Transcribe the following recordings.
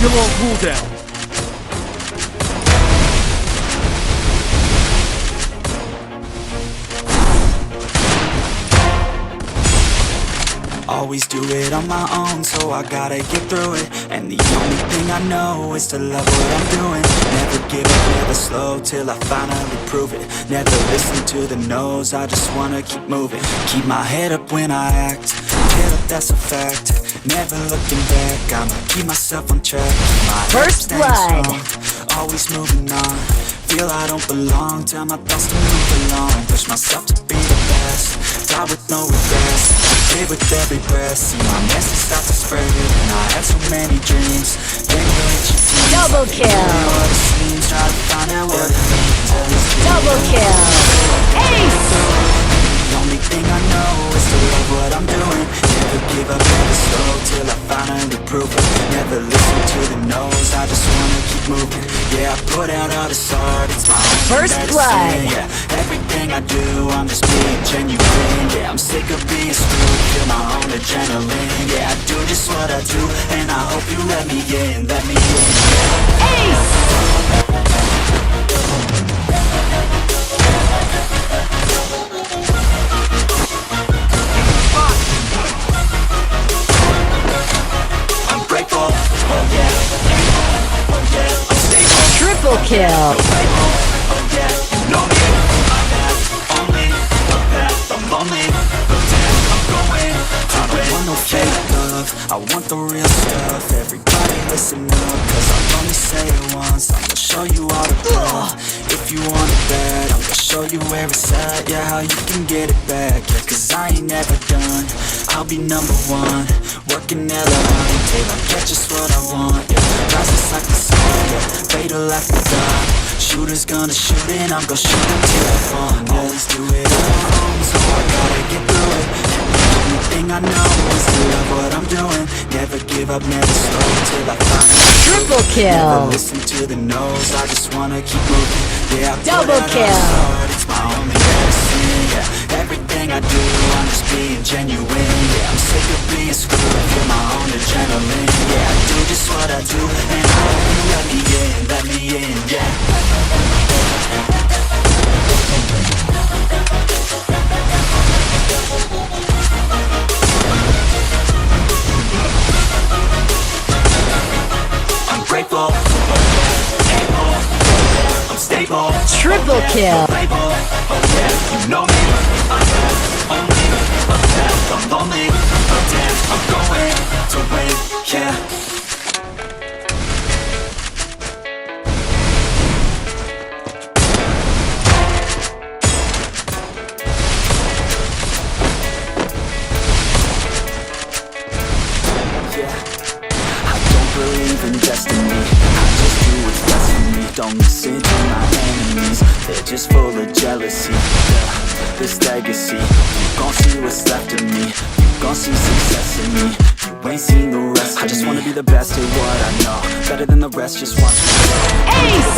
You're on cooldown. Always do it on my own, so I gotta get through it. And the only thing I know is to love what I'm doing. Never give up, never slow, till I finally prove it. Never listen to the no's, I just wanna keep moving. Keep my head up when I act, head up, that's a fact. Never looking back, I'ma keep myself on track. Keep my First blood. strong, always moving on. Feel I don't belong, tell my thoughts to move along. Push myself to be the best, die with no regrets. Live with every breath, see my message start to spread. And I had so many dreams, then you hit your teens. Double kill. What it seems, try to find out what it means. Double kill. Ace. The only thing I know is to love what I'm doing. Never give up, never slow, till I finally prove it. Never listen to the no's, I just wanna keep moving. Yeah, I put out all this art, it's my own First medicine. blood. Yeah, everything I do, I'm just being genuine. Yeah, I'm sick of being screwed, feel my own adrenaline. Yeah, I do just what I do, and I hope you let me in, let me in. Ace. Triple kill. No fake love, I want the real stuff. Everybody listen up, cause I'll only say it once. I'm gonna show you all the proof. If you want it bad, I'm gonna show you where it's at. Yeah, how you can get it back. Yeah, cause I ain't never done, I'll be number one. Working hella hard until I get just what I want. Yeah, rises like the sun, yeah, fatal like the dawn. Shooters gonna shoot and I'm gonna shoot them till I fall. Always do it alone, so I gotta get through it. The only thing I know is to love what I'm doing. Never give up, never slow, till I find it. Triple Never kill. listen to the no's, I just wanna keep moving. Yeah, I put Double out all kill. this art, it's my only medicine. Yeah, everything I do, I'm just being genuine. Yeah, I'm sick of being screwed, feel my own adrenaline. Yeah, I do just what I do, and I hope you let me in, yeah. I'm grateful, able, I'm stable. Triple kill. Label, oh yeah, you know me. I have only a path, I'm lonely, but damn, I'm going to win, yeah. I don't believe in destiny, I just do what's best for me. Don't listen to my enemies, they're just full of jealousy. Yeah, this legacy, you gon' see what's left of me. You gon' see success in me, you ain't seen the rest of me. I just wanna be the best at what I know, better than the rest, just watch me go. Ace.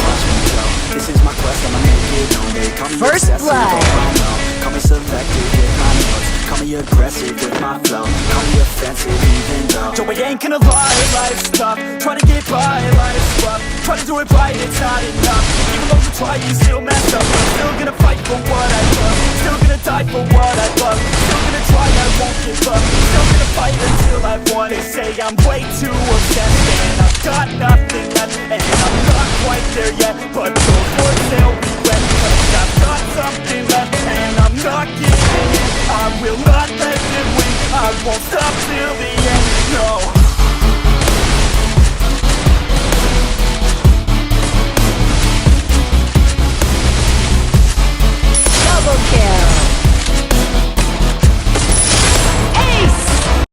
Watch me go. This is my quest, I'ma make it known. They call me First obsessive, blood. oh, I know. Call me selective with my notes, call me aggressive with my flow, call me offensive even though Joe, I ain't gonna lie, life's tough. Try to get by, life's rough. Try to do it right, it's not enough. Even though you try, you still mess up. I'm still gonna fight for what I love, still gonna die for what I love. Still gonna try, I won't give up. Still gonna fight until I won. They say I'm way too obsessed